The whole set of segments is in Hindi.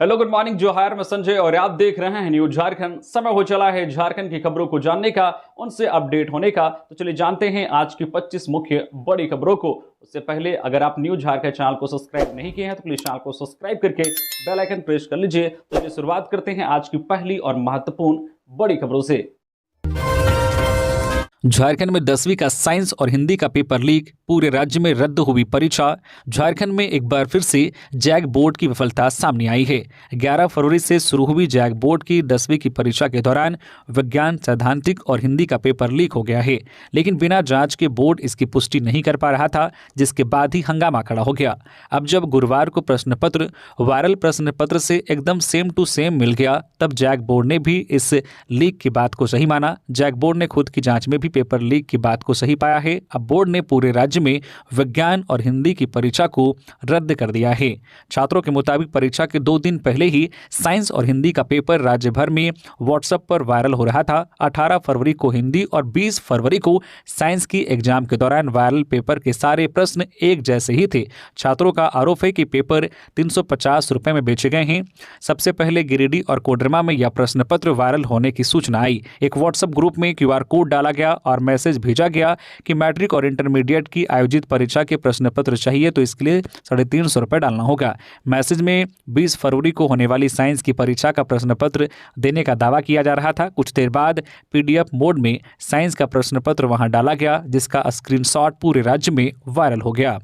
हेलो गुड मॉर्निंग जोहार, मैं संजय और आप देख रहे हैं न्यूज झारखंड। समय हो चला है झारखंड की खबरों को जानने का, उनसे अपडेट होने का। तो चलिए जानते हैं आज की 25 मुख्य बड़ी खबरों को। उससे पहले अगर आप न्यूज झारखंड चैनल को सब्सक्राइब नहीं किए हैं तो प्लीज चैनल को सब्सक्राइब करके बेल आइकन प्रेस कर लीजिए। तो चलिए शुरुआत करते हैं आज की पहली और महत्वपूर्ण बड़ी खबरों से। झारखंड में 10वीं का साइंस और हिंदी का पेपर लीक, पूरे राज्य में रद्द हुई परीक्षा। झारखंड में एक बार फिर से जैक बोर्ड की विफलता सामने आई है। 11 फरवरी से शुरू हुई जैक बोर्ड की 10वीं की परीक्षा के दौरान विज्ञान, सैद्धांतिक और हिंदी का पेपर लीक हो गया है, लेकिन बिना जांच के बोर्ड इसकी पुष्टि नहीं कर पा रहा था, जिसके बाद ही हंगामा खड़ा हो गया। अब जब गुरुवार को प्रश्न पत्र वायरल प्रश्न पत्र से एकदम सेम टू सेम मिल गया, तब जैक बोर्ड ने भी इस लीक की बात को सही माना। जैक बोर्ड ने खुद की जांच में भी पेपर लीक की बात को सही पाया है। अब बोर्ड ने पूरे राज्य में विज्ञान और हिंदी की परीक्षा को रद्द कर दिया है। छात्रों के मुताबिक परीक्षा के 2 दिन पहले ही साइंस और हिंदी का पेपर राज्य भर में व्हाट्सएप पर वायरल हो रहा था। 18 फरवरी को हिंदी और 20 फरवरी को साइंस की एग्जाम के दौरान वायरल पेपर के सारे प्रश्न एक जैसे ही थे। छात्रों का आरोप है कि पेपर 350 रुपए में बेचे गए हैं। सबसे पहले गिरिडीह और कोडरमा में यह प्रश्न पत्र वायरल होने की सूचना आई। एक व्हाट्सएप ग्रुप में QR कोड डाला गया और मैसेज भेजा गया कि मैट्रिक और इंटरमीडिएट की आयोजित परीक्षा के प्रश्न पत्र चाहिए, तो इसके लिए 350 रुपए डालना होगा। मैसेज में 20 फरवरी को होने वाली साइंस की परीक्षा का प्रश्न पत्र देने का दावा किया जा रहा था। कुछ देर बाद PDF मोड में साइंस का प्रश्न पत्र वहां डाला गया, जिसका स्क्रीनशॉट पूरे राज्य में वायरल हो गया।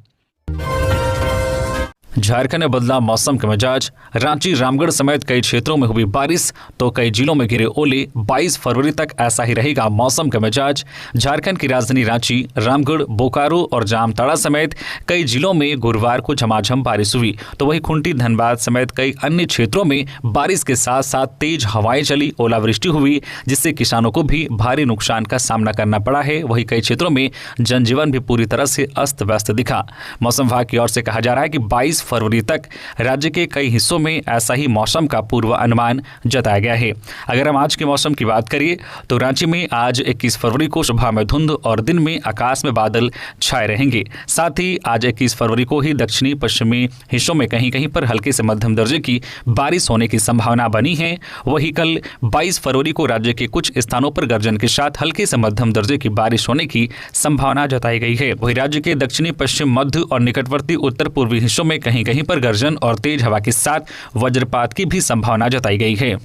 झारखंड में बदला मौसम का मिजाज, रांची, रामगढ़ समेत कई क्षेत्रों में हुई बारिश तो कई जिलों में गिरे ओले। 22 फरवरी तक ऐसा ही रहेगा मौसम का मिजाज। झारखंड की राजधानी रांची, रामगढ़, बोकारो और जामताड़ा समेत कई जिलों में गुरुवार को झमाझम बारिश हुई, तो वहीं खूंटी, धनबाद समेत कई अन्य क्षेत्रों में बारिश के साथ साथ तेज हवाएं चली, ओलावृष्टि हुई, जिससे किसानों को भी भारी नुकसान का सामना करना पड़ा है। वहीं कई क्षेत्रों में जनजीवन भी पूरी तरह से अस्त व्यस्त दिखा। मौसम विभाग की ओर से कहा जा रहा है कि 22 फरवरी तक राज्य के कई हिस्सों में ऐसा ही मौसम का पूर्व अनुमान जताया गया है। अगर हम आज के मौसम की बात करिए तो रांची में आज 21 फरवरी को सुबह में धुंध और दिन में आकाश में बादल छाए रहेंगे। साथ ही आज 21 फरवरी को ही दक्षिणी पश्चिमी हिस्सों में कहीं कहीं पर हल्के से मध्यम दर्जे की बारिश होने की संभावना बनी है। वहीं कल 22 फरवरी को राज्य के कुछ स्थानों पर गर्जन के साथ हल्के से मध्यम दर्जे की बारिश होने की संभावना जताई गई है। वहीं राज्य के दक्षिणी पश्चिम, मध्य और निकटवर्ती उत्तर पूर्वी हिस्सों में कहीं कहीं पर गर्जन और तेज हवा के साथ वज्रपात की भी संभावना जताई गई है।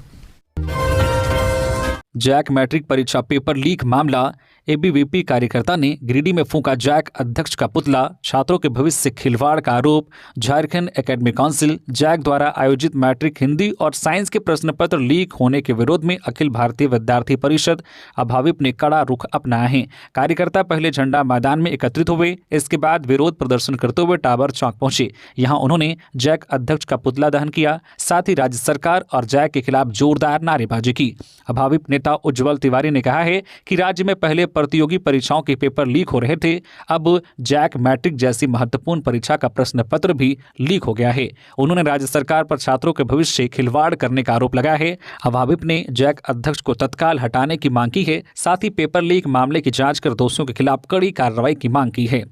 जैक मैट्रिक परीक्षा पेपर लीक मामला, ABVP कार्यकर्ता ने गिरिडीह में फूंका जैक अध्यक्ष का पुतला, छात्रों के भविष्य से खिलवाड़ का आरोप। झारखंड एकेडमिक काउंसिल जैक द्वारा आयोजित मैट्रिक हिंदी और साइंस के प्रश्न पत्र लीक होने के विरोध में अखिल भारतीय विद्यार्थी परिषद अभाविप ने कड़ा रुख अपनाया है। कार्यकर्ता पहले झंडा मैदान में एकत्रित हुए, इसके बाद विरोध प्रदर्शन करते हुए टावर चौक पहुंचे। यहाँ उन्होंने जैक अध्यक्ष का पुतला दहन किया, साथ ही राज्य सरकार और जैक के खिलाफ जोरदार नारेबाजी की। अभाविप नेता उज्जवल तिवारी ने कहा है कि राज्य में पहले प्रतियोगी परीक्षाओं के पेपर लीक हो रहे थे, अब जैक मैट्रिक जैसी महत्वपूर्ण परीक्षा का प्रश्न पत्र भी लीक हो गया है। उन्होंने राज्य सरकार पर छात्रों के भविष्य से खिलवाड़ करने का आरोप लगाया है। अभाविप ने जैक अध्यक्ष को तत्काल हटाने की मांग की है, साथ ही पेपर लीक मामले की जांच कर दोषियों के खिलाफ कड़ी कार्रवाई की मांग की है।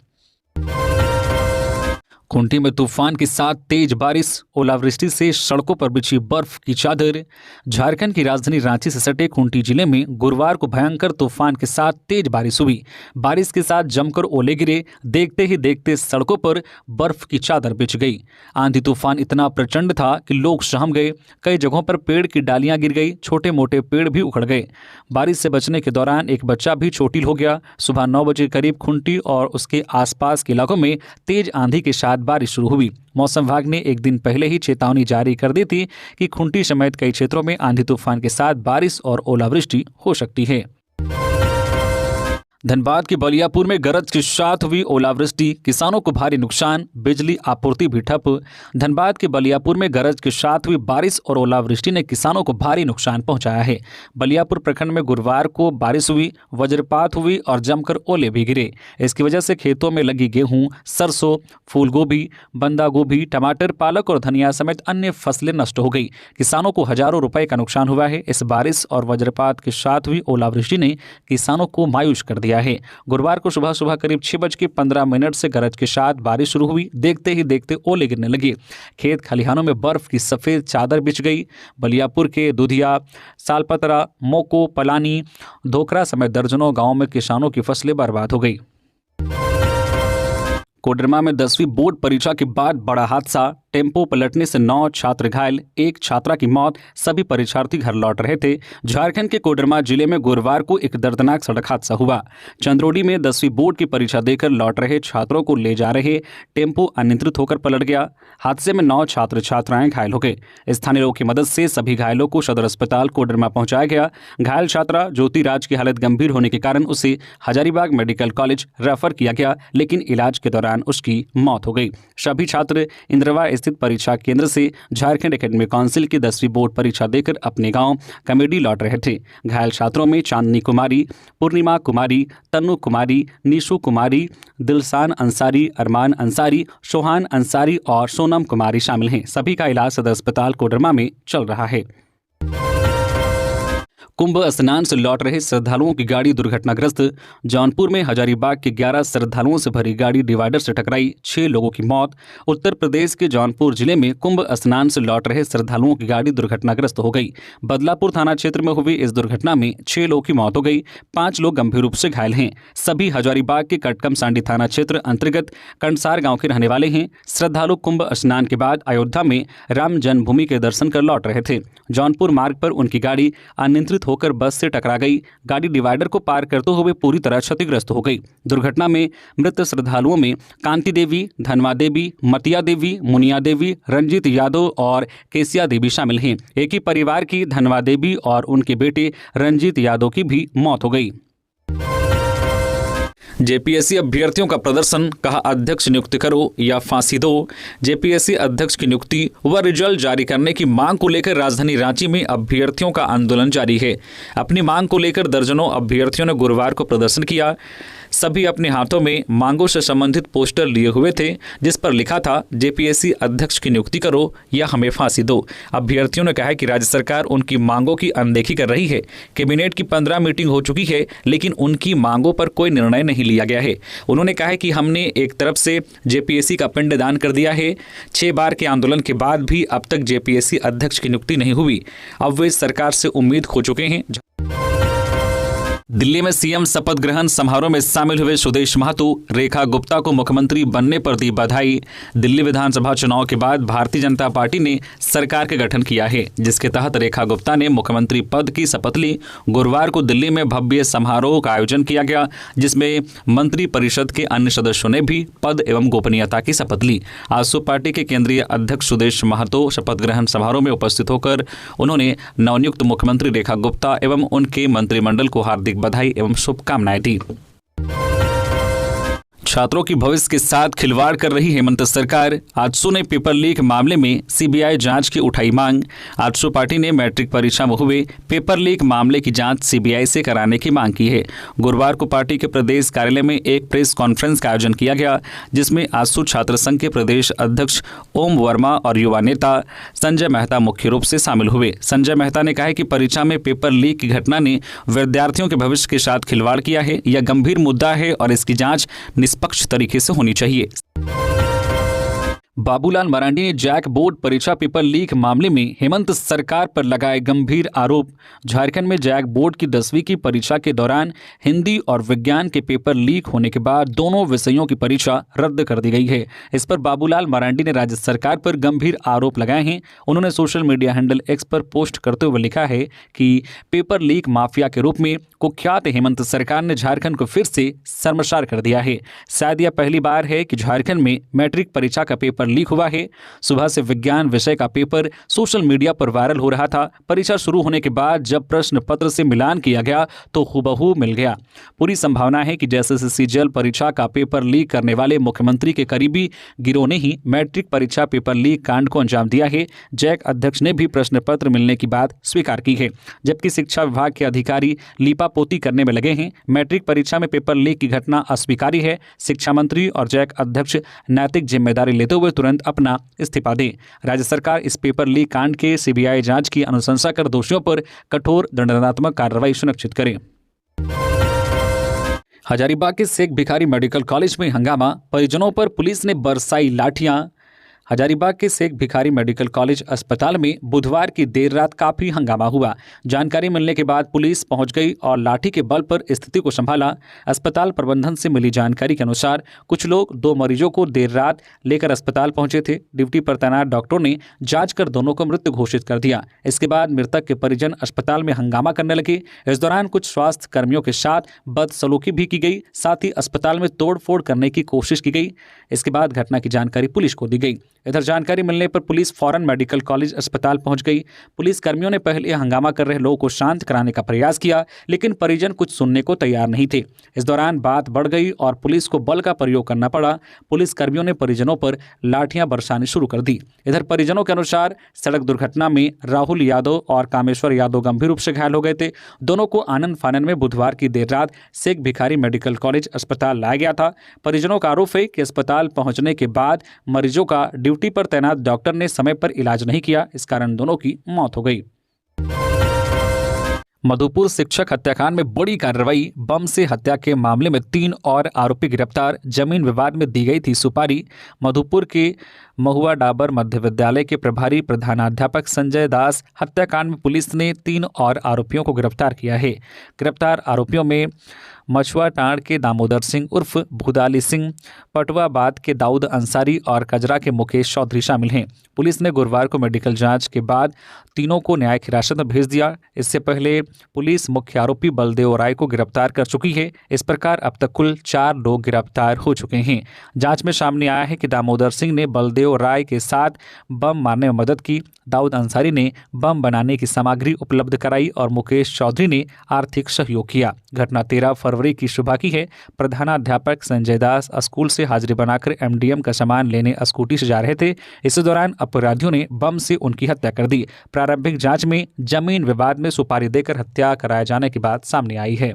खूंटी में तूफान के साथ तेज बारिश, ओलावृष्टि से सड़कों पर बिछी बर्फ की चादर। झारखंड की राजधानी रांची से सटे खूंटी जिले में गुरुवार को भयंकर तूफान के साथ तेज बारिश हुई। बारिश के साथ जमकर ओले गिरे, देखते ही देखते सड़कों पर बर्फ की चादर बिछ गई। आंधी तूफान इतना प्रचंड था कि लोग सहम गए। कई जगहों पर पेड़ की डालियां गिर गई, छोटे मोटे पेड़ भी उखड़ गए। बारिश से बचने के दौरान एक बच्चा भी चोटिल हो गया। सुबह 9 बजे करीब खूंटी और उसके आसपास के इलाकों में तेज आंधी के साथ बारिश शुरू हुई। मौसम विभाग ने एक दिन पहले ही चेतावनी जारी कर दी थी कि खूंटी समेत कई क्षेत्रों में आंधी तूफान के साथ बारिश और ओलावृष्टि हो सकती है। धनबाद के बलियापुर में गरज के साथ हुई ओलावृष्टि, किसानों को भारी नुकसान, बिजली आपूर्ति भी ठप। धनबाद के बलियापुर में गरज के साथ हुई बारिश और ओलावृष्टि ने किसानों को भारी नुकसान पहुंचाया है। बलियापुर प्रखंड में गुरुवार को बारिश हुई, वज्रपात हुई और जमकर ओले भी गिरे। इसकी वजह से खेतों में लगी गेहूं, सरसों, फूलगोभी, बंदा गोभी, टमाटर, पालक और धनिया समेत अन्य फसलें नष्ट हो गई। किसानों को हजारों रुपए का नुकसान हुआ है। इस बारिश और वज्रपात के साथ हुई ओलावृष्टि ने किसानों को मायूस कर दिया दिया है। गुरुवार को सुबह सुबह करीब 6:15 से गरज के साथ बारिश शुरू हुई। देखते ही देखते ओले गिरने लगे। खेत खलिहानों में बर्फ की सफेद चादर बिछ गई। बलियापुर के दुधिया, सालपतरा, मोको, पलानी, धोकरा समेत दर्जनों गांवों में किसानों की फसलें बर्बाद हो गई। कोडरमा में 10वीं बोर्ड परीक्षा के बाद बड़ा हादसा। टेम्पो पलटने से 9 छात्र घायल, 1 छात्रा की मौत। सभी परीक्षार्थी घर लौट रहे थे। झारखंड के कोडरमा जिले में गुरुवार को एक दर्दनाक सड़क हादसा हुआ। चंद्रोडी में 10वीं बोर्ड की परीक्षा देकर लौट रहे छात्रों को ले जा रहे टेम्पो अनियंत्रित होकर पलट गया। हादसे में 9 छात्र छात्राएं घायल हो गए। स्थानीय लोगों की मदद से सभी घायलों को सदर अस्पताल कोडरमा पहुंचाया गया। घायल छात्रा ज्योति राज की हालत गंभीर होने के कारण उसे हजारीबाग मेडिकल कॉलेज रेफर किया गया, लेकिन इलाज के दौरान उसकी मौत हो गई। सभी छात्र इंद्रवा स्थित परीक्षा केंद्र से झारखंड एकेडमिक काउंसिल की 10वीं बोर्ड परीक्षा देकर अपने गांव कमेडी लौट रहे थे। घायल छात्रों में चांदनी कुमारी, पूर्णिमा कुमारी, तन्नू कुमारी, निशु कुमारी, दिलसान अंसारी, अरमान अंसारी, सोहान अंसारी और सोनम कुमारी शामिल हैं। सभी का इलाज सदर अस्पताल कोडरमा में चल रहा है। कुंभ स्नान से लौट रहे श्रद्धालुओं की गाड़ी दुर्घटनाग्रस्त। जौनपुर में हजारीबाग के 11 श्रद्धालुओं से भरी गाड़ी डिवाइडर से टकराई, 6 लोगों की मौत। उत्तर प्रदेश के जौनपुर जिले में कुंभ स्नान से लौट रहे श्रद्धालुओं की गाड़ी दुर्घटनाग्रस्त हो गई। बदलापुर थाना क्षेत्र में हुई इस दुर्घटना में 6 लोगों की मौत हो गई, 5 लोग गंभीर रूप से घायल हैं। सभी हजारीबाग के कटकम सांडी थाना क्षेत्र अंतर्गत कंसार गांव के रहने वाले हैं। श्रद्धालु कुंभ स्नान के बाद अयोध्या में राम जन्मभूमि के दर्शन कर लौट रहे थे। जौनपुर मार्ग पर उनकी गाड़ी अनियंत्रित होकर बस से टकरा गई। गाड़ी डिवाइडर को पार करते हुए पूरी तरह क्षतिग्रस्त हो गई। दुर्घटना में मृत श्रद्धालुओं में कांति देवी, धनवा देवी, मतिया देवी, मुनिया देवी, रंजीत यादव और केसिया देवी शामिल हैं। एक ही परिवार की धनवा देवी और उनके बेटे रंजीत यादव की भी मौत हो गई। जेपीएससी अभ्यर्थियों का प्रदर्शन, कहा अध्यक्ष नियुक्ति करो या फांसी दो। जेपीएससी अध्यक्ष की नियुक्ति व रिजल्ट जारी करने की मांग को लेकर राजधानी रांची में अभ्यर्थियों का आंदोलन जारी है। अपनी मांग को लेकर दर्जनों अभ्यर्थियों ने गुरुवार को प्रदर्शन किया। सभी अपने हाथों में मांगों से संबंधित पोस्टर लिए हुए थे, जिस पर लिखा था जेपीएससी अध्यक्ष की नियुक्ति करो या हमें फांसी दो। अभ्यर्थियों ने कहा कि राज्य सरकार उनकी मांगों की अनदेखी कर रही है। कैबिनेट की 15 मीटिंग हो चुकी है, लेकिन उनकी मांगों पर कोई निर्णय नहीं लिया गया है। उन्होंने कहा कि हमने एक तरफ से जेपीएससी का पिंडदान कर दिया है। 6 बार के आंदोलन के बाद भी अब तक जेपीएससी अध्यक्ष की नियुक्ति नहीं हुई। अब वे सरकार से उम्मीद खो चुके हैं। दिल्ली में सीएम शपथ ग्रहण समारोह में शामिल हुए सुदेश महतो, रेखा गुप्ता को मुख्यमंत्री बनने पर दी बधाई। दिल्ली विधानसभा चुनाव के बाद भारतीय जनता पार्टी ने सरकार का गठन किया है, जिसके तहत रेखा गुप्ता ने मुख्यमंत्री पद की शपथ ली। गुरुवार को दिल्ली में भव्य समारोह का आयोजन किया गया, जिसमें मंत्री परिषद के अन्य सदस्यों ने भी पद एवं गोपनीयता की शपथ ली। आजसू पार्टी के केंद्रीय अध्यक्ष सुदेश महतो शपथ ग्रहण समारोह में उपस्थित होकर उन्होंने नवनियुक्त मुख्यमंत्री रेखा गुप्ता एवं उनके मंत्रिमंडल को हार्दिक बधाई एवं शुभकामनाएं दी। छात्रों की भविष्य के साथ खिलवाड़ कर रही हेमंत सरकार। आजसू ने पेपर लीक मामले में सीबीआई जांच की उठाई मांग। आजसू पार्टी ने मैट्रिक परीक्षा में हुए पेपर लीक मामले की जांच सीबीआई से कराने की मांग की है। गुरुवार को पार्टी के प्रदेश कार्यालय में एक प्रेस कॉन्फ्रेंस का आयोजन किया गया, जिसमें आजसू छात्र संघ के प्रदेश अध्यक्ष ओम वर्मा और युवा नेता संजय मेहता मुख्य रूप से शामिल हुए। संजय मेहता ने कहा कि परीक्षा में पेपर लीक की घटना ने विद्यार्थियों के भविष्य के साथ खिलवाड़ किया है। यह गंभीर मुद्दा है और इसकी जांच निष्पक्ष तरीके से होनी चाहिए। बाबूलाल मरांडी ने जैक बोर्ड परीक्षा पेपर लीक मामले में हेमंत सरकार पर लगाए गंभीर आरोप। झारखंड में जैक बोर्ड की 10वीं की परीक्षा के दौरान हिंदी और विज्ञान के पेपर लीक होने के बाद दोनों विषयों की परीक्षा रद्द कर दी गई है। इस पर बाबूलाल मरांडी ने राज्य सरकार पर गंभीर आरोप लगाए हैं। उन्होंने सोशल मीडिया हैंडल एक्स पर पोस्ट करते हुए लिखा है कि पेपर लीक माफिया के रूप में कुख्यात हेमंत सरकार ने झारखंड को फिर से शर्मसार कर दिया है। शायद यह पहली बार है कि झारखंड में मैट्रिक परीक्षा का पेपर लीक हुआ है। सुबह से विज्ञान विषय का पेपर सोशल मीडिया पर वायरल हो रहा था। परीक्षा शुरू होने के बाद जब प्रश्न पत्र से मिलान किया गया तो हुबहू मिल गया। पूरी संभावना है कि जैसे सीजीएल परीक्षा का पेपर लीक करने वाले मुख्यमंत्री के करीबी गिरोह ने ही मैट्रिक परीक्षा पेपर लीक कांड को अंजाम दिया है। जैक अध्यक्ष ने भी प्रश्न पत्र मिलने की बात स्वीकार की है, जबकि शिक्षा विभाग के अधिकारी लीपापोती करने में लगे हैं। मैट्रिक परीक्षा में पेपर लीक की घटना अस्वीकार्य है। शिक्षा मंत्री और जैक अध्यक्ष नैतिक जिम्मेदारी लेते हुए तुरंत अपना इस्तीफा दें। राज्य सरकार इस पेपर लीक कांड के सीबीआई जांच की अनुशंसा कर दोषियों पर कठोर दंडात्मक कार्रवाई सुनिश्चित करे। हजारीबाग के शेख भिखारी मेडिकल कॉलेज में हंगामा, परिजनों पर पुलिस ने बरसाई लाठियां। हजारीबाग के शेख भिखारी मेडिकल कॉलेज अस्पताल में बुधवार की देर रात काफी हंगामा हुआ। जानकारी मिलने के बाद पुलिस पहुंच गई और लाठी के बल पर स्थिति को संभाला। अस्पताल प्रबंधन से मिली जानकारी के अनुसार कुछ लोग 2 मरीजों को देर रात लेकर अस्पताल पहुंचे थे। ड्यूटी पर तैनात डॉक्टरों ने जांच कर दोनों को मृत घोषित कर दिया। इसके बाद मृतक के परिजन अस्पताल में हंगामा करने लगे। इस दौरान कुछ स्वास्थ्य कर्मियों के साथ बदसलूकी भी की गई, साथ ही अस्पताल में तोड़फोड़ करने की कोशिश की गई। इसके बाद घटना की जानकारी पुलिस को दी गई। इधर जानकारी मिलने पर पुलिस फौरन मेडिकल कॉलेज अस्पताल पहुंच गई। पुलिस कर्मियों ने पहले हंगामा कर रहे लोगों को शांत कराने का प्रयास किया, लेकिन परिजन कुछ सुनने को तैयार नहीं थे। इस दौरान बात बढ़ गई और पुलिस को बल का प्रयोग करना पड़ा। पुलिस कर्मियों ने परिजनों पर लाठियां बरसानी शुरू कर दी। इधर परिजनों के अनुसार सड़क दुर्घटना में राहुल यादव और कामेश्वर यादव गंभीर रूप से घायल हो गए थे। दोनों को आनंद फानन में बुधवार की देर रात शेख भिखारी मेडिकल कॉलेज अस्पताल लाया गया था। परिजनों का आरोप है कि अस्पताल पहुंचने के बाद मरीजों का ड्यूटी पर तैनात डॉक्टर ने समय पर इलाज नहीं किया, इस कारण दोनों की मौत हो गई। मधुपुर शिक्षक हत्याकांड में बड़ी कार्रवाई, बम से हत्या के मामले में 3 और आरोपी गिरफ्तार। जमीन विवाद में दी गई थी सुपारी। मधुपुर के महुआ डाबर मध्य विद्यालय के प्रभारी प्रधानाध्यापक संजय दास हत्याकांड में पुलिस ने 3 और आरोपियों को गिरफ्तार किया है। गिरफ्तार आरोपियों में मछुआ टांड के दामोदर सिंह उर्फ भूदाली सिंह, पटवाबाद के दाऊद अंसारी और कजरा के मुकेश चौधरी शामिल हैं। पुलिस ने गुरुवार को मेडिकल जांच के बाद तीनों को न्यायिक हिरासत में भेज दिया। इससे पहले पुलिस मुख्य आरोपी बलदेव राय को गिरफ्तार कर चुकी है। इस प्रकार अब तक कुल 4 लोग गिरफ्तार हो चुके हैं। जांच में सामने आया है कि दामोदर सिंह ने बलदेव राय के साथ बम मारने में मदद की, दाऊद अंसारी ने बम बनाने की सामग्री उपलब्ध कराई और मुकेश चौधरी ने आर्थिक सहयोग किया। घटना 13 फरवरी की सुबह की है। प्रधानाध्यापक संजय दास स्कूल से हाजिरी बनाकर एमडीएम का सामान लेने स्कूटी से जा रहे थे। इस दौरान अपराधियों ने बम से उनकी हत्या कर दी। प्रारंभिक जांच में जमीन विवाद में सुपारी देकर हत्या कराए जाने की बात सामने आई है।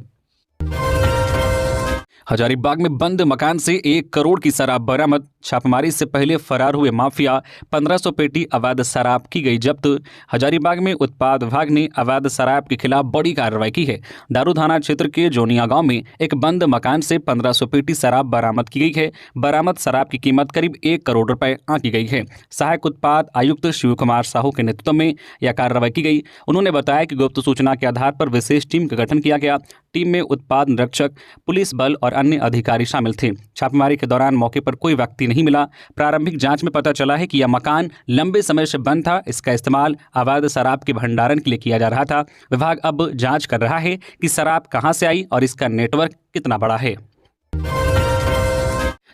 हजारीबाग में बंद मकान से 1 करोड़ की शराब बरामद। छापेमारी से पहले फरार हुए माफिया 1500 पेटी अवैध शराब की गई जब्त। हजारीबाग में उत्पाद विभाग ने अवैध शराब के खिलाफ बड़ी कार्रवाई की है। दारू थाना क्षेत्र के जोनिया गांव में एक बंद मकान से 1500 पेटी शराब बरामद की गई है। बरामद शराब की कीमत करीब 1 करोड़ रुपए आंकी गई है। सहायक उत्पाद आयुक्त शिव कुमार साहू के नेतृत्व में यह कार्रवाई की गई। उन्होंने बताया कि गुप्त सूचना के आधार पर विशेष टीम का गठन किया गया। टीम में उत्पाद निरीक्षक, पुलिस बल और अन्य अधिकारी शामिल थे। छापेमारी के दौरान मौके पर कोई व्यक्ति नहीं मिला। प्रारंभिक जांच में पता चला है कि यह मकान लंबे समय से बंद था। इसका इस्तेमाल अवैध शराब के भंडारण के लिए किया जा रहा था। विभाग अब जांच कर रहा है कि शराब कहां से आई और इसका नेटवर्क कितना बड़ा है।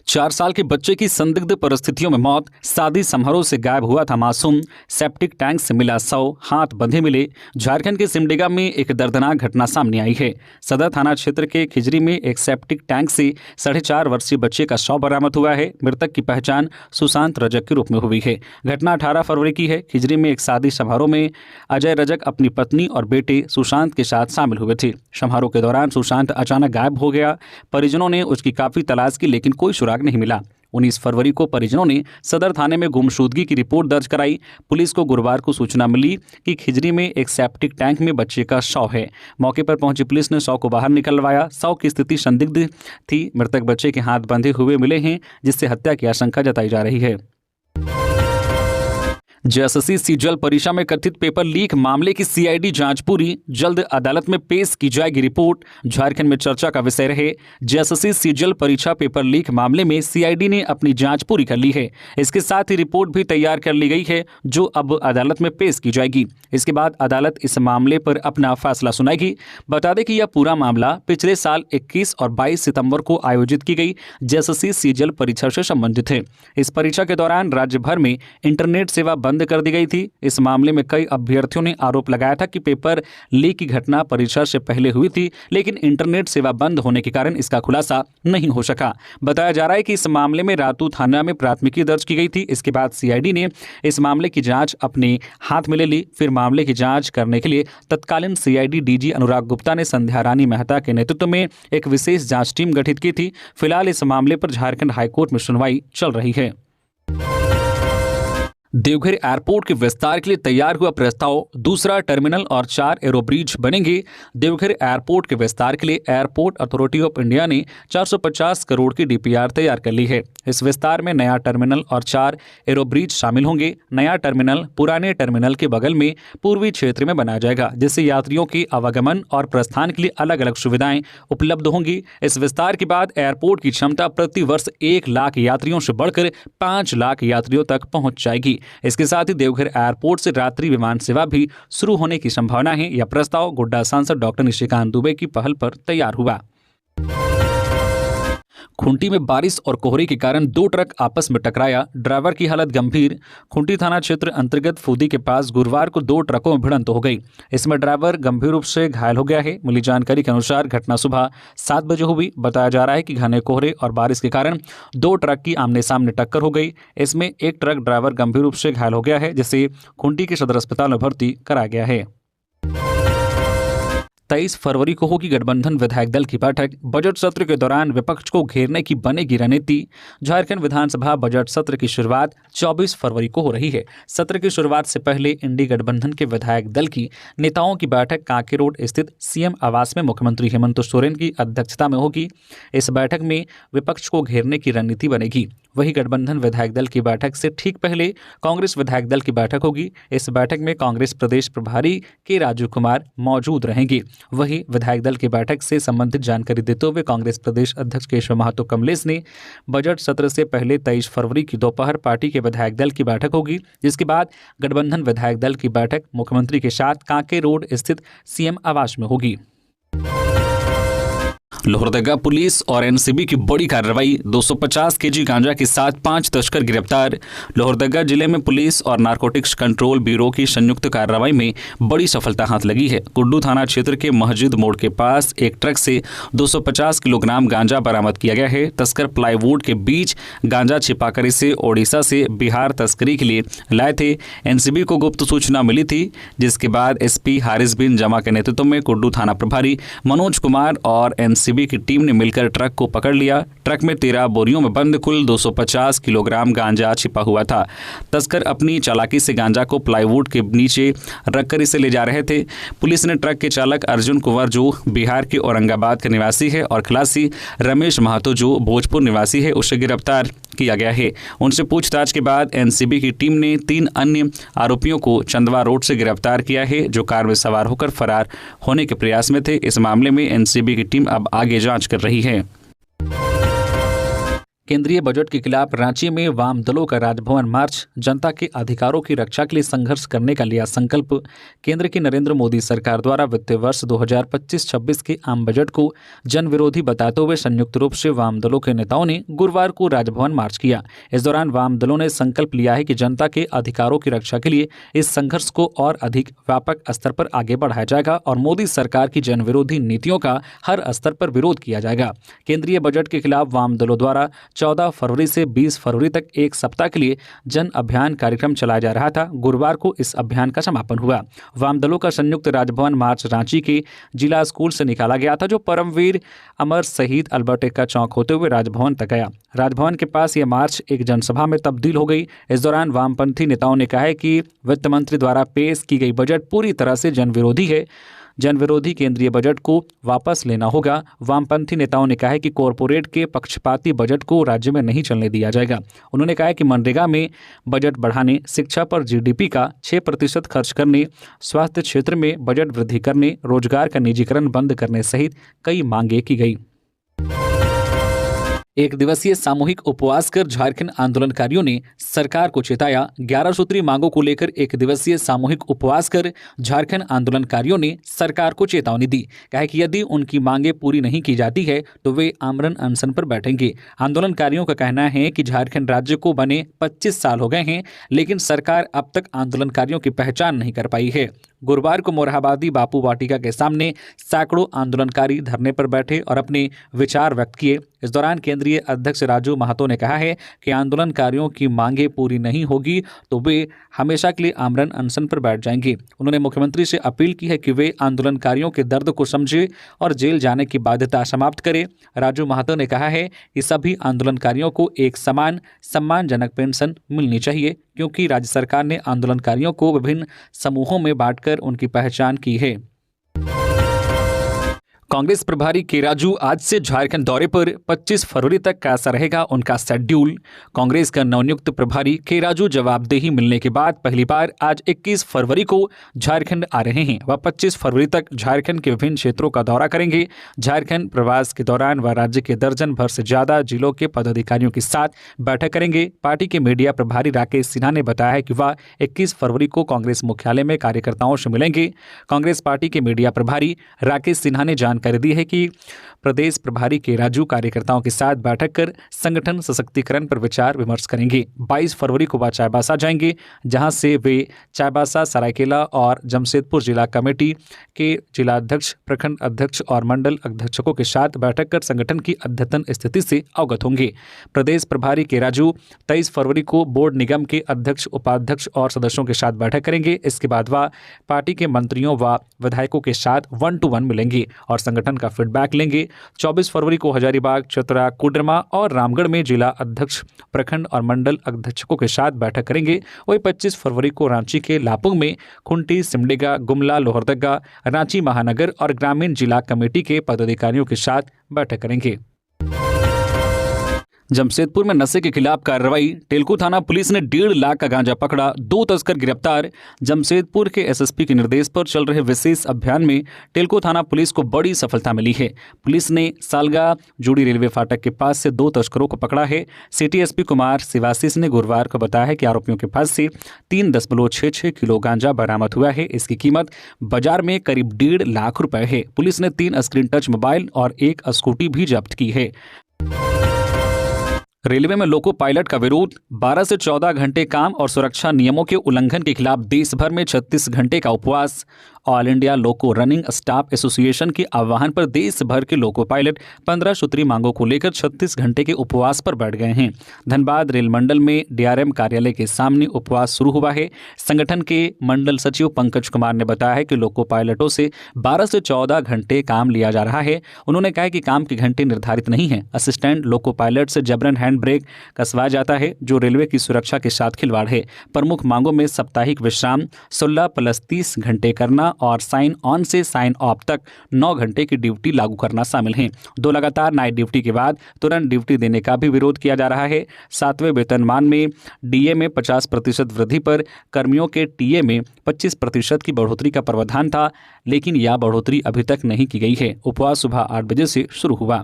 4 साल के बच्चे की संदिग्ध परिस्थितियों में मौत। शादी समारोह से गायब हुआ था मासूम। सेप्टिक टैंक से मिला शव, हाथ बंधे मिले। झारखंड के सिमडेगा में एक दर्दनाक घटना सामने आई है। सदर थाना क्षेत्र के खिजरी में एक सेप्टिक टैंक से 4.5 वर्षीय बच्चे का शव बरामद हुआ है। मृतक की पहचान सुशांत रजक के रूप में हुई है। घटना 18 फरवरी की है। खिजरी में एक शादी समारोह में अजय रजक अपनी पत्नी और बेटे सुशांत के साथ शामिल हुए थे। समारोह के दौरान सुशांत अचानक गायब हो गया। परिजनों ने उसकी काफी तलाश की, लेकिन कोई सुराग नहीं मिला। 19 फरवरी को परिजनों ने सदर थाने में गुमशुदगी की रिपोर्ट दर्ज कराई। पुलिस को गुरुवार को सूचना मिली कि खिजरी में एक सेप्टिक टैंक में बच्चे का शव है। मौके पर पहुंची पुलिस ने शव को बाहर निकलवाया। शव की स्थिति संदिग्ध थी। मृतक बच्चे के हाथ बंधे हुए मिले हैं, जिससे हत्या की आशंका जताई जा रही है। जेएसएससी सीजीएल परीक्षा में कथित पेपर लीक मामले की सीआईडी जांच पूरी। जल्द अदालत में पेश की जाएगी रिपोर्ट। झारखंड में चर्चा का विषय रहे जेएसएससी सीजीएल परीक्षा पेपर लीक मामले में सीआईडी ने अपनी जांच पूरी कर ली है। इसके साथ ही रिपोर्ट भी तैयार कर ली गई है, जो अब अदालत में पेश की जाएगी। इसके बाद अदालत इस मामले पर अपना फैसला सुनाएगी। बता दें कि यह पूरा मामला पिछले साल 21 और 22 सितंबर को आयोजित की गई जेएसएससी सीजीएल परीक्षा से संबंधित है। इस परीक्षा के दौरान राज्य भर में इंटरनेट सेवा बंद कर दी गई थी। इस मामले में कई अभ्यर्थियों ने आरोप लगाया था कि पेपर लीक की घटना परीक्षा से पहले हुई थी, लेकिन इंटरनेट सेवा बंद होने के कारण इसका खुलासा नहीं हो सका। बताया जा रहा है कि इस मामले में रातू थाना में प्राथमिकी दर्ज की गई थी। इसके बाद सीआईडी ने इस मामले की जांच अपने हाथ में ले ली। फिर मामले की जांच करने के लिए तत्कालीन सीआईडी डीजी अनुराग गुप्ता ने संध्या रानी मेहता के नेतृत्व में एक विशेष जांच टीम गठित की थी। फिलहाल इस मामले पर झारखंड हाईकोर्ट में सुनवाई चल रही है। देवघर एयरपोर्ट के विस्तार के लिए तैयार हुआ प्रस्ताव, दूसरा टर्मिनल और 4 एरोब्रिज बनेंगे। देवघर एयरपोर्ट के विस्तार के लिए एयरपोर्ट अथॉरिटी ऑफ इंडिया ने 450 करोड़ की डीपीआर तैयार कर ली है। इस विस्तार में नया टर्मिनल और 4 एरोब्रिज शामिल होंगे। नया टर्मिनल पुराने टर्मिनल के बगल में पूर्वी क्षेत्र में बनाया जाएगा, जिससे यात्रियों के आवागमन और प्रस्थान के लिए अलग अलग सुविधाएं उपलब्ध होंगी। इस विस्तार के बाद एयरपोर्ट की क्षमता प्रति वर्ष 1 लाख यात्रियों से बढ़कर 5 लाख यात्रियों तक पहुंच जाएगी। इसके साथ ही देवघर एयरपोर्ट से रात्रि विमान सेवा भी शुरू होने की संभावना है। यह प्रस्ताव गोड्डा सांसद डॉक्टर निशिकांत दुबे की पहल पर तैयार हुआ। खूंटी में बारिश और कोहरे के कारण 2 ट्रक आपस में टकराया, ड्राइवर की हालत गंभीर। खूंटी थाना क्षेत्र अंतर्गत फूदी के पास गुरुवार को 2 ट्रकों में भिड़ंत हो गई। इसमें ड्राइवर गंभीर रूप से घायल हो गया है। मिली जानकारी के अनुसार घटना सुबह 7 बजे हुई। बताया जा रहा है कि घने कोहरे और बारिश के कारण 2 ट्रक की आमने सामने टक्कर हो गई। इसमें एक ट्रक ड्राइवर गंभीर रूप से घायल हो गया है, जिसे खूंटी के सदर अस्पताल में भर्ती कराया गया है। 23 फरवरी को होगी गठबंधन विधायक दल की बैठक। बजट सत्र के दौरान विपक्ष को घेरने की बनेगी रणनीति। झारखंड विधानसभा बजट सत्र की शुरुआत 24 फरवरी को हो रही है। सत्र की शुरुआत से पहले इंडी गठबंधन के विधायक दल की नेताओं की बैठक कांके रोड स्थित सीएम आवास में मुख्यमंत्री हेमंत सोरेन की अध्यक्षता में होगी। इस बैठक में विपक्ष को घेरने की रणनीति बनेगी। वही गठबंधन विधायक दल की बैठक से ठीक पहले कांग्रेस विधायक दल की बैठक होगी। इस बैठक में कांग्रेस प्रदेश प्रभारी के राजू कुमार मौजूद रहेंगे। वही विधायक दल की बैठक से संबंधित जानकारी देते हुए कांग्रेस प्रदेश अध्यक्ष केशव महतो कमलेश ने बजट सत्र से पहले 23 फरवरी की दोपहर पार्टी के विधायक दल की बैठक होगी, जिसके बाद गठबंधन विधायक दल की बैठक मुख्यमंत्री के साथ कांके रोड स्थित सीएम आवास में होगी। लोहरदगा पुलिस और एनसीबी की बड़ी कार्रवाई, 250 केजी गांजा के साथ 5 तस्कर गिरफ्तार। लोहरदगा जिले में पुलिस और नारकोटिक्स कंट्रोल ब्यूरो की संयुक्त कार्रवाई में बड़ी सफलता हाथ लगी है। कुड्डू थाना क्षेत्र के मस्जिद मोड़ के पास एक ट्रक से 250 किलोग्राम गांजा बरामद किया गया है। तस्कर प्लाईवुड के बीच गांजा छिपाकर इसे ओडिशा से बिहार तस्करी के लिए लाए थे। एनसीबी को गुप्त सूचना मिली थी, जिसके बाद एसपी हारिस बिन जमा के नेतृत्व में कुड्डू थाना प्रभारी मनोज कुमार और एनसीबी की टीम ने मिलकर ट्रक को पकड़ लिया। ट्रक में 13 बोरियों में बंद कुल 250 किलोग्राम गांजा छिपा हुआ था। तस्कर अपनी चालाकी से गांजा को प्लाईवुड के नीचे रखकर इसे ले जा रहे थे। पुलिस ने ट्रक के चालक अर्जुन कुंवर, जो बिहार के औरंगाबाद का निवासी है, और खलासी रमेश महतो, जो भोजपुर निवासी है, उसे गिरफ्तार किया गया है। उनसे पूछताछ के बाद एनसीबी की टीम ने 3 अन्य आरोपियों को चंदवा रोड से गिरफ्तार किया है, जो कार में सवार होकर फरार होने के प्रयास में थे। इस मामले में एनसीबी की टीम अब आगे जांच कर रही है। केंद्रीय बजट के खिलाफ रांची में वाम दलों का राजभवन मार्च, जनता के अधिकारों की रक्षा के लिए संघर्ष करने का लिया संकल्प। केंद्र की नरेंद्र मोदी सरकार द्वारा वित्तीय वर्ष 2025-26 के आम बजट को जन विरोधी बताते हुए संयुक्त रूप से वाम दलों के नेताओं ने गुरुवार को राजभवन मार्च किया। इस दौरान वाम दलों ने संकल्प लिया है कि जनता के अधिकारों की रक्षा के लिए इस संघर्ष को और अधिक व्यापक स्तर पर आगे बढ़ाया जाएगा और मोदी सरकार की जन विरोधी नीतियों का हर स्तर पर विरोध किया जाएगा। केंद्रीय बजट के खिलाफ वाम दलों द्वारा 14 फरवरी से 20 फरवरी तक एक सप्ताह के लिए जन अभियान कार्यक्रम चलाया जा रहा था। गुरुवार को इस अभियान का समापन हुआ। वाम दलों का संयुक्त राजभवन मार्च रांची के जिला स्कूल से निकाला गया था, जो परमवीर अमर शहीद अल्बर्ट एक्का चौक होते हुए राजभवन तक गया। राजभवन के पास यह मार्च एक जनसभा में तब्दील हो गई। इस दौरान वामपंथी नेताओं ने कहा है कि वित्त मंत्री द्वारा पेश की गई बजट पूरी तरह से जन विरोधी है। जन विरोधी केंद्रीय बजट को वापस लेना होगा। वामपंथी नेताओं ने कहा है कि कॉरपोरेट के पक्षपाती बजट को राज्य में नहीं चलने दिया जाएगा। उन्होंने कहा है कि मनरेगा में बजट बढ़ाने, शिक्षा पर जीडीपी का 6% खर्च करने, स्वास्थ्य क्षेत्र में बजट वृद्धि करने, रोजगार का निजीकरण बंद करने सहित कई मांगे की गई। एक दिवसीय सामूहिक उपवास कर झारखंड आंदोलनकारियों ने सरकार को चेताया। 11 सूत्री मांगों को लेकर एक दिवसीय सामूहिक उपवास कर झारखंड आंदोलनकारियों ने सरकार को चेतावनी दी। कहा कि यदि उनकी मांगें पूरी नहीं की जाती है तो वे आमरण अनशन पर बैठेंगे। आंदोलनकारियों का कहना है कि झारखंड राज्य को बने 25 साल हो गए हैं, लेकिन सरकार अब तक आंदोलनकारियों की पहचान नहीं कर पाई है। गुरुवार को मोरहाबादी बापू वाटिका के सामने सैकड़ों आंदोलनकारी धरने पर बैठे और अपने विचार व्यक्त किए। इस दौरान केंद्रीय अध्यक्ष राजू महतो ने कहा है कि आंदोलनकारियों की मांगें पूरी नहीं होगी तो वे हमेशा के लिए आमरण अनशन पर बैठ जाएंगे। उन्होंने मुख्यमंत्री से अपील की है कि वे आंदोलनकारियों के दर्द को समझे और जेल जाने की बाध्यता समाप्त करें। राजू महतो ने कहा है कि सभी आंदोलनकारियों को एक समान सम्मानजनक पेंशन मिलनी चाहिए, क्योंकि राज्य सरकार ने आंदोलनकारियों को विभिन्न समूहों में बांटकर उनकी पहचान की है। कांग्रेस प्रभारी के राजू आज से झारखंड दौरे पर। 25 फरवरी तक कैसा रहेगा उनका शेड्यूल। कांग्रेस का नवनियुक्त प्रभारी के राजू जवाबदेही मिलने के बाद पहली बार आज 21 फरवरी को झारखंड आ रहे हैं। वह 25 फरवरी तक झारखंड के विभिन्न क्षेत्रों का दौरा करेंगे। झारखंड प्रवास के दौरान वह राज्य के दर्जन भर से ज्यादा जिलों के पदाधिकारियों के साथ बैठक करेंगे। पार्टी के मीडिया प्रभारी राकेश सिन्हा ने बताया है कि वह 21 फरवरी को कांग्रेस मुख्यालय में कार्यकर्ताओं से मिलेंगे। कांग्रेस पार्टी के मीडिया प्रभारी राकेश सिन्हा ने जानकारी दी है कि प्रदेश प्रभारी के राजू कार्यकर्ताओं के साथ बैठक कर संगठन सशक्तिकरण पर विचार विमर्श करेंगे। 22 फरवरी को वह चाईबासा जाएंगे, जहां से वे चाईबासा, सरायकेला और जमशेदपुर जिला कमेटी के जिलाध्यक्ष, प्रखंड अध्यक्ष और मंडल अध्यक्षकों के साथ बैठक कर संगठन की अद्यतन स्थिति से अवगत होंगे। प्रदेश प्रभारी के राजू 23 फरवरी को बोर्ड निगम के अध्यक्ष, उपाध्यक्ष और सदस्यों के साथ बैठक करेंगे। इसके बाद वह पार्टी के मंत्रियों व विधायकों के साथ 1-to-1 मिलेंगे और संगठन का फीडबैक लेंगे। 24 फरवरी को हजारीबाग, चतरा, कोडरमा और रामगढ़ में जिला अध्यक्ष, प्रखंड और मंडल अध्यक्षकों के साथ बैठक करेंगे। वही 25 फरवरी को रांची के लापुंग में खुंटी, सिमडेगा, गुमला, लोहरदगा, रांची महानगर और ग्रामीण जिला कमेटी के पदाधिकारियों के साथ बैठक करेंगे। जमशेदपुर में नशे के खिलाफ कार्रवाई। टेल्को थाना पुलिस ने 1.5 लाख का गांजा पकड़ा, 2 तस्कर गिरफ्तार। जमशेदपुर के एसएसपी के निर्देश पर चल रहे विशेष अभियान में टेल्को थाना पुलिस को बड़ी सफलता मिली है। पुलिस ने सालगा जुड़ी रेलवे फाटक के पास से 2 तस्करों को पकड़ा है। सिटी एसपी कुमार शिवाशीष ने गुरुवार को बताया है कि आरोपियों के पास से 3.66 किलो गांजा बरामद हुआ है। इसकी कीमत बाजार में करीब 1.5 लाख रुपए है। पुलिस ने 3 स्क्रीन टच मोबाइल और 1 स्कूटी भी जब्त की है। रेलवे में लोको पायलट का विरोध। 12 से 14 घंटे काम और सुरक्षा नियमों के उल्लंघन के खिलाफ देश भर में 36 घंटे का उपवास। ऑल इंडिया लोको रनिंग स्टाफ एसोसिएशन के आह्वान पर देश भर के लोको पायलट 15 सूत्री मांगों को लेकर 36 घंटे के उपवास पर बैठ गए हैं। धनबाद रेल मंडल में डीआरएम कार्यालय के सामने उपवास शुरू हुआ है। संगठन के मंडल सचिव पंकज कुमार ने बताया है कि लोको पायलटों से 12 से 14 घंटे काम लिया जा रहा है। उन्होंने कहा कि काम के घंटे निर्धारित नहीं है। असिस्टेंट लोको पायलट से जबरन हैंड ब्रेक कसवाया जाता है, जो रेलवे की सुरक्षा के साथ खिलवाड़ है। प्रमुख मांगों में साप्ताहिक विश्राम 16 + 30 घंटे करना और साइन ऑन से साइन ऑफ तक 9 घंटे की ड्यूटी लागू करना शामिल हैं। 2 लगातार नाइट ड्यूटी के बाद तुरंत ड्यूटी देने का भी विरोध किया जा रहा है। 7वें वेतनमान में डीए में 50% वृद्धि पर कर्मियों के टीए में 25% की बढ़ोतरी का प्रावधान था, लेकिन यह बढ़ोतरी अभी तक नहीं की गई है। उपवास सुबह 8 बजे से शुरू हुआ।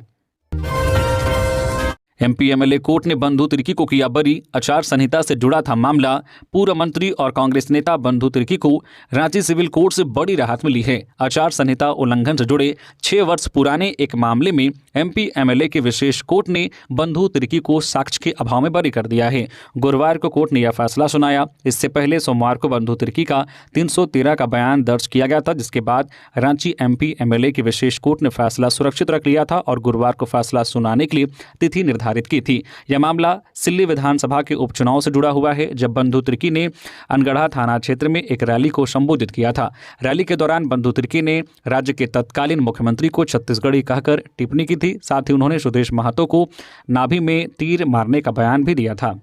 एमपी एमएलए कोर्ट ने बंधु तिर्की को किया बरी। आचार संहिता से जुड़ा था मामला। पूर्व मंत्री और कांग्रेस नेता बंधु तिर्की को रांची सिविल कोर्ट से बड़ी राहत मिली है। आचार संहिता उल्लंघन से जुड़े 6 वर्ष पुराने एक मामले में एमपी एमएलए के विशेष कोर्ट ने बंधु तिर्की को साक्ष्य के अभाव में बरी कर दिया है। गुरुवार को कोर्ट ने यह फैसला सुनाया। इससे पहले सोमवार को बंधु तिर्की का 313 का बयान दर्ज किया गया था, जिसके बाद रांची एमपी एमएलए की विशेष कोर्ट ने फैसला सुरक्षित रख लिया था और गुरुवार को फैसला सुनाने के लिए तिथि निर्धारित की थी। यह मामला सिल्ली विधानसभा के उपचुनाव से जुड़ा हुआ है, जब बंधु तिर्की ने अनगढ़ा थाना क्षेत्र में एक रैली को संबोधित किया था। रैली के दौरान बंधु तिर्की ने राज्य के तत्कालीन मुख्यमंत्री को छत्तीसगढ़ी कहकर टिप्पणी की थी। साथ ही उन्होंने सुदेश महतो को नाभि में तीर मारने का बयान भी दिया था।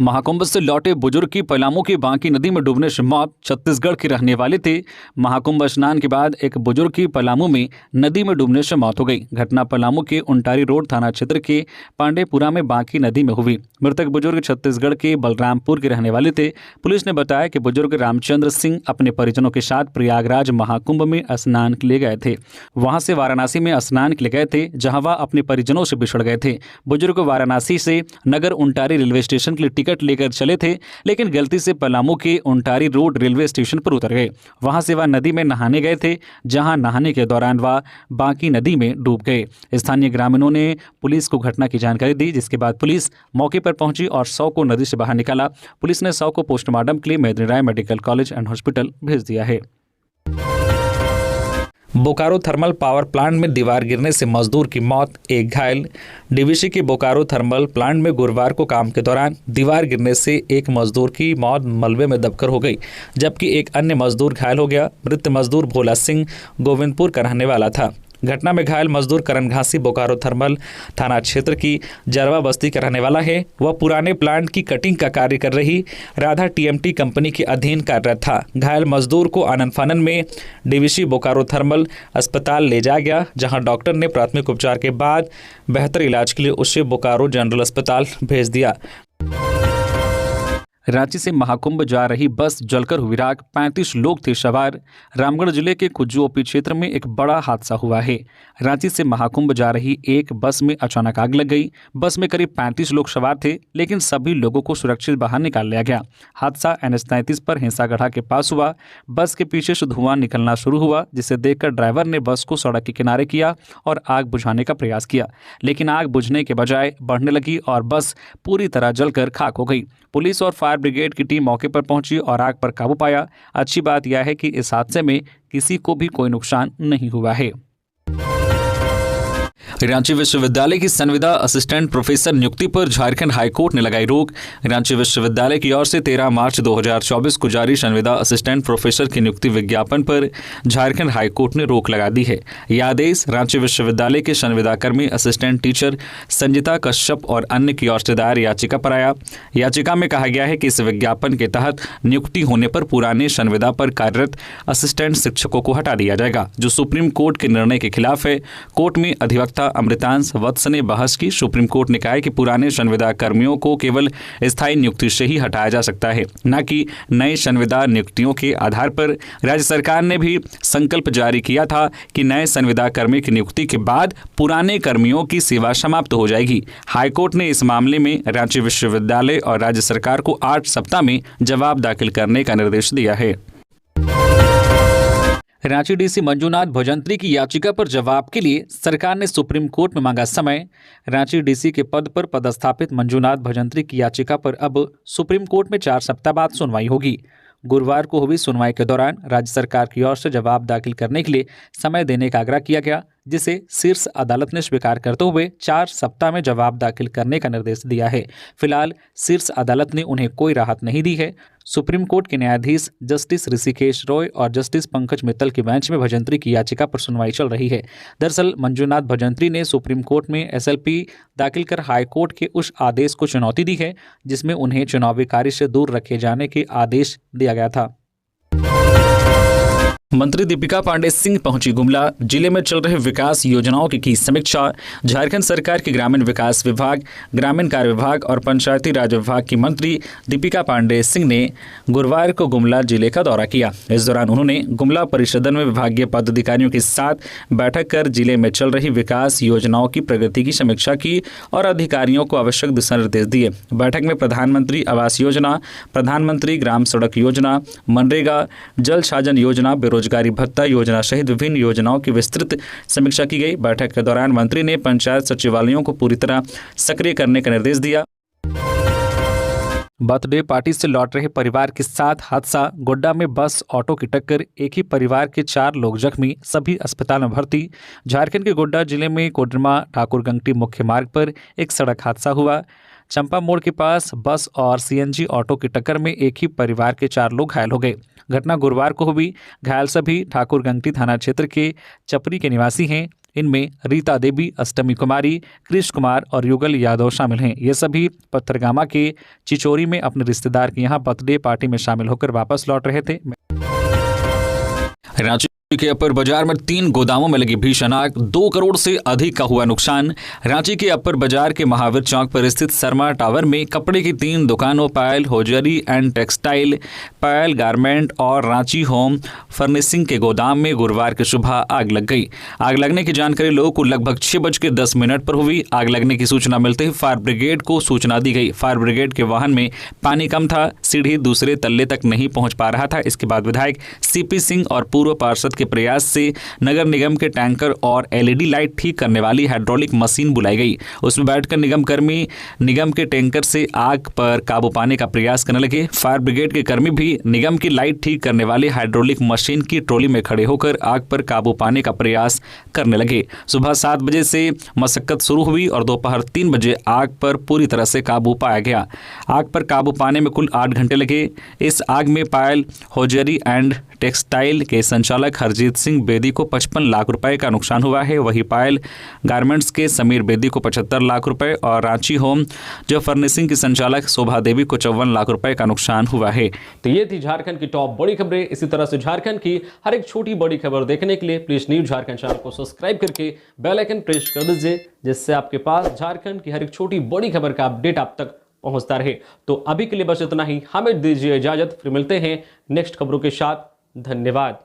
महाकुंभ से लौटे बुजुर्ग की पलामू की बांकी नदी में डूबने से मौत। छत्तीसगढ़ के रहने वाले थे। महाकुंभ स्नान के बाद एक बुजुर्ग की पलामू में नदी में डूबने से मौत हो गई। घटना पलामू के उंटारी रोड थाना क्षेत्र के पांडेपुरा में बांकी नदी में हुई। मृतक बुजुर्ग छत्तीसगढ़ के बलरामपुर के रहने वाले थे। पुलिस ने बताया कि बुजुर्ग रामचंद्र सिंह अपने परिजनों के साथ प्रयागराज महाकुंभ में स्नान के लिए गए थे। वहां से वाराणसी में स्नान के लिए गए थे, जहां वह अपने परिजनों से बिछड़ गए थे। बुजुर्ग वाराणसी से नगर उंटारी रेलवे स्टेशन के लिए टिकट लेकर चले थे, लेकिन गलती से पलामू के उंटारी रोड रेलवे स्टेशन पर उतर गए। वहां से वह नदी में नहाने गए थे, जहां नहाने के दौरान वह बांकी नदी में डूब गए। स्थानीय ग्रामीणों ने पुलिस को घटना की जानकारी दी, जिसके बाद पुलिस मौके पर पहुंची और शव को नदी से बाहर निकाला। पुलिस ने शव को पोस्टमार्टम के लिए Medini Rai medical college and hospital भेज दिया है। बोकारो थर्मल पावर प्लांट में दीवार गिरने से मजदूर की मौत, एक घायल। डीवीसी के बोकारो थर्मल प्लांट में गुरुवार को काम के दौरान दीवार गिरने से एक मजदूर की मौत मलबे में दबकर हो गई, जबकि एक अन्य मजदूर घायल हो गया। मृत मजदूर भोला सिंह गोविंदपुर का रहने वाला था। घटना में घायल मजदूर करण घासी बोकारो थर्मल थाना क्षेत्र की जरवा बस्ती का रहने वाला है। वह पुराने प्लांट की कटिंग का कार्य कर रही राधा टीएमटी कंपनी के अधीन कार्यरत था। घायल मजदूर को आनन फानन में डीवीसी बोकारो थर्मल अस्पताल ले जाया गया, जहां डॉक्टर ने प्राथमिक उपचार के बाद बेहतर इलाज के लिए उसे बोकारो जनरल अस्पताल भेज दिया। रांची से महाकुंभ जा रही बस जलकर हुई राख, 35 लोग थे सवार। रामगढ़ जिले के कुज्जू ओपी क्षेत्र में एक बड़ा हादसा हुआ है। रांची से महाकुंभ जा रही एक बस में अचानक आग लग गई। बस में करीब 35 लोग सवार थे, लेकिन सभी लोगों को सुरक्षित बाहर निकाल लिया गया। हादसा NH-33 पर हिंसागढ़ा के पास हुआ। बस के पीछे से धुआं निकलना शुरू हुआ, जिसे देखकर ड्राइवर ने बस को सड़क के किनारे किया और आग बुझाने का प्रयास किया, लेकिन आग बुझने के बजाय बढ़ने लगी और बस पूरी तरह जलकर खाक हो गई। पुलिस और फायर ब्रिगेड की टीम मौके पर पहुंची और आग पर काबू पाया। अच्छी बात यह है कि इस हादसे में किसी को भी कोई नुकसान नहीं हुआ है। रांची विश्वविद्यालय की संविदा असिस्टेंट प्रोफेसर नियुक्ति पर झारखंड हाईकोर्ट ने लगाई रोक। रांची विश्वविद्यालय की ओर से 13 मार्च 2024 को जारी संविदा असिस्टेंट प्रोफेसर की नियुक्ति विज्ञापन पर झारखंड हाईकोर्ट ने रोक लगा दी है। यह आदेश रांची विश्वविद्यालय के संविदाकर्मी असिस्टेंट टीचर संजिता कश्यप और अन्य की ओर से दायर याचिका पर आया। याचिका में कहा गया है कि इस विज्ञापन के तहत नियुक्ति होने पर पुराने संविदा पर कार्यरत असिस्टेंट शिक्षकों को हटा दिया जाएगा, जो सुप्रीम कोर्ट के निर्णय के खिलाफ है। कोर्ट में अधिवक्ता अमृतांश वत्स ने बहस की। सुप्रीम कोर्ट ने कहा है कि पुराने संविदा कर्मियों को केवल स्थायी नियुक्ति से ही हटाया जा सकता है, न कि नए संविदा नियुक्तियों के आधार पर। राज्य सरकार ने भी संकल्प जारी किया था कि नए संविदा कर्मी की नियुक्ति के बाद पुराने कर्मियों की सेवा समाप्त हो जाएगी। हाईकोर्ट ने इस मामले में रांची विश्वविद्यालय और राज्य सरकार को 8 सप्ताह में जवाब दाखिल करने का निर्देश दिया है। रांची डीसी मंजूनाथ भजंत्री की याचिका पर जवाब के लिए सरकार ने सुप्रीम कोर्ट में मांगा समय। रांची डीसी के पद पर पदस्थापित मंजूनाथ भजंत्री की याचिका पर अब सुप्रीम कोर्ट में 4 सप्ताह बाद सुनवाई होगी। गुरुवार को हुई सुनवाई के दौरान राज्य सरकार की ओर से जवाब दाखिल करने के लिए समय देने का आग्रह किया गया, जिसे शीर्ष अदालत ने स्वीकार करते हुए 4 सप्ताह में जवाब दाखिल करने का निर्देश दिया है। फिलहाल शीर्ष अदालत ने उन्हें कोई राहत नहीं दी है। सुप्रीम कोर्ट के न्यायाधीश जस्टिस ऋषिकेश रॉय और जस्टिस पंकज मित्तल की बेंच में भजंत्री की याचिका पर सुनवाई चल रही है। दरअसल मंजूनाथ भजंत्री ने सुप्रीम कोर्ट में SLP दाखिल कर हाईकोर्ट के उस आदेश को चुनौती दी है, जिसमें उन्हें चुनावी कार्य से दूर रखे जाने के आदेश दिया गया था। मंत्री दीपिका पांडे सिंह पहुंची गुमला। जिले में चल रहे विकास योजनाओं की समीक्षा। झारखंड सरकार के ग्रामीण विकास विभाग, ग्रामीण कार्य विभाग और पंचायती राज विभाग की मंत्री दीपिका पांडे सिंह ने गुरुवार को गुमला जिले का दौरा किया। इस दौरान उन्होंने गुमला परिषदन में विभागीय पदाधिकारियों के साथ बैठक कर जिले में चल रही विकास योजनाओं की प्रगति की समीक्षा की और अधिकारियों को आवश्यक दिशा निर्देश दिए। बैठक में प्रधानमंत्री आवास योजना, प्रधानमंत्री ग्राम सड़क योजना, मनरेगा, जल छाजन योजना, बेरोजगारी भत्ता योजना सहित विभिन्न योजनाओं की विस्तृत समीक्षा की गई। बैठक के दौरान मंत्री ने पंचायत सचिवालयों को पूरी तरह सक्रिय करने का निर्देश दिया। बर्थडे पार्टी से लौट रहे परिवार के साथ हादसा। गोड्डा में बस ऑटो की टक्कर, एक ही परिवार के 4 लोग जख्मी, सभी अस्पताल में भर्ती। झारखंड के गोड्डा जिले में कोडरमा ठाकुरगंगटी मुख्य मार्ग पर एक सड़क हादसा हुआ। चंपा मोड़ के पास बस और CNG ऑटो की टक्कर में एक ही परिवार के 4 लोग घायल हो गए। घटना गुरुवार को हुई। घायल सभी ठाकुरगंगटी थाना क्षेत्र के चपरी के निवासी हैं। इनमें रीता देवी, अष्टमी कुमारी, कृष्ण कुमार और युगल यादव शामिल हैं। ये सभी पत्थरगामा के चिचोरी में अपने रिश्तेदार के यहाँ बर्थडे पार्टी में शामिल होकर वापस लौट रहे थे। के अपर बाजार में 3 गोदामों में लगी भीषण आग, 2 करोड़ से अधिक का हुआ नुकसान। रांची के अपर बाजार के महावीर चौक पर स्थित शर्मा टावर में कपड़े की 3 दुकानों Payal hosiery and textile, Payal garment और रांची होम फर्निशिंग के गोदाम में गुरुवार की सुबह आग लग गई। आग लगने की जानकारी लोगों को लगभग 6:10 पर हुई। आग लगने की सूचना मिलते ही फायर ब्रिगेड को सूचना दी गई। फायर ब्रिगेड के वाहन में पानी कम था, सीढ़ी दूसरे तल्ले तक नहीं पहुंच पा रहा था। इसके बाद विधायक सीपी सिंह और पूर्व पार्षद के प्रयास से नगर निगम के टैंकर और एलईडी लाइट ठीक करने वाली हाइड्रोलिक मशीन बुलाई गई। उसमें बैठकर निगम कर्मी निगम के टैंकर से आग पर काबू पाने का प्रयास करने लगे। फायर ब्रिगेड के कर्मी भी निगम की लाइट ठीक करने वाली हाइड्रोलिक मशीन की ट्रॉली में खड़े होकर आग पर काबू पाने का प्रयास करने लगे। सुबह 7 बजे से मशक्कत शुरू हुई और दोपहर 3 बजे आग पर पूरी तरह से काबू पाया गया। आग पर काबू पाने में कुल 8 घंटे लगे। इस आग में पायल होजरी एंड टेक्सटाइल के संचालक हरजीत सिंह बेदी को 55 लाख रुपए का नुकसान हुआ है। वही पायल गारमेंट्स के समीर बेदी को 75 लाख रुपए और रांची होम जो फर्निशिंग की संचालक शोभा देवी को 54 लाख रुपए का नुकसान हुआ है। तो ये थी झारखंड की टॉप बड़ी खबरें। इसी तरह से झारखंड की हर एक छोटी बड़ी खबर देखने के लिए प्लीज न्यूज झारखंड चैनल को सब्सक्राइब करके बेल आइकन प्रेस कर दीजिए, जिससे आपके पास झारखंड की हर एक छोटी बड़ी खबर का अपडेट आप तक पहुंचता रहे। तो अभी के लिए बस इतना ही, हमें दीजिए इजाजत, फिर मिलते हैं नेक्स्ट खबरों के साथ। धन्यवाद।